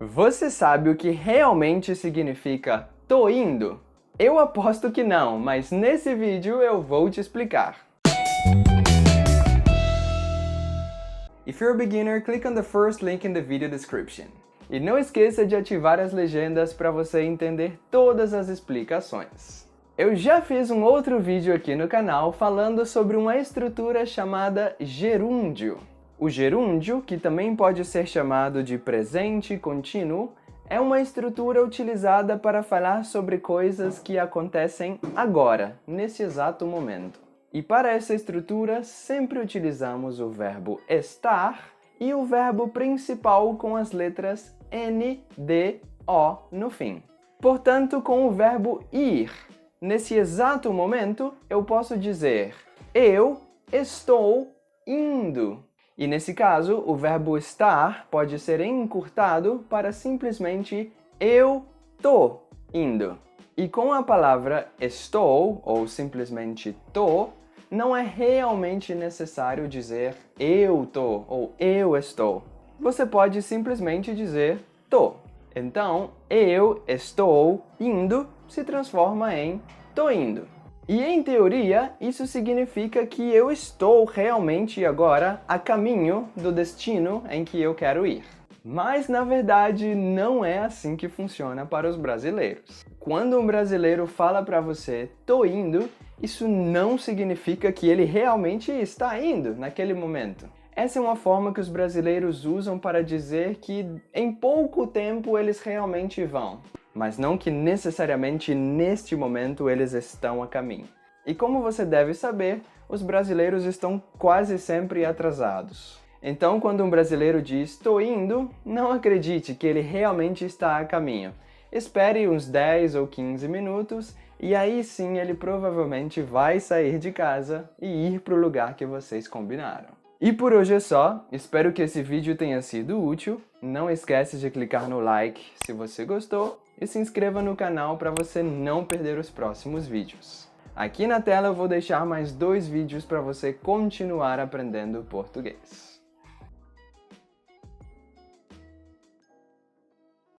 Você sabe o que realmente significa "tô indo"? Eu aposto que não, mas nesse vídeo eu vou te explicar. If you're a beginner, click on the first link in the video description. E não esqueça de ativar as legendas para você entender todas as explicações. Eu já fiz um outro vídeo aqui no canal falando sobre uma estrutura chamada gerúndio. O gerúndio, que também pode ser chamado de presente contínuo, é uma estrutura utilizada para falar sobre coisas que acontecem agora, nesse exato momento. E para essa estrutura, sempre utilizamos o verbo estar e o verbo principal com as letras N, D, O no fim. Portanto, com o verbo ir, nesse exato momento, eu posso dizer eu estou indo. E nesse caso, o verbo estar pode ser encurtado para simplesmente eu tô indo. E com a palavra estou, ou simplesmente tô, não é realmente necessário dizer eu tô ou eu estou. Você pode simplesmente dizer tô. Então, eu estou indo se transforma em tô indo. E em teoria, isso significa que eu estou realmente agora a caminho do destino em que eu quero ir. Mas, na verdade, não é assim que funciona para os brasileiros. Quando um brasileiro fala para você tô indo, isso não significa que ele realmente está indo naquele momento. Essa é uma forma que os brasileiros usam para dizer que em pouco tempo eles realmente vão, mas não que necessariamente neste momento eles estão a caminho. E como você deve saber, os brasileiros estão quase sempre atrasados. Então, quando um brasileiro diz "tô indo", não acredite que ele realmente está a caminho. Espere uns 10 ou 15 minutos e aí sim ele provavelmente vai sair de casa e ir para o lugar que vocês combinaram. E por hoje é só, espero que esse vídeo tenha sido útil. Não esquece de clicar no like se você gostou e se inscreva no canal para você não perder os próximos vídeos. Aqui na tela eu vou deixar mais 2 vídeos para você continuar aprendendo português.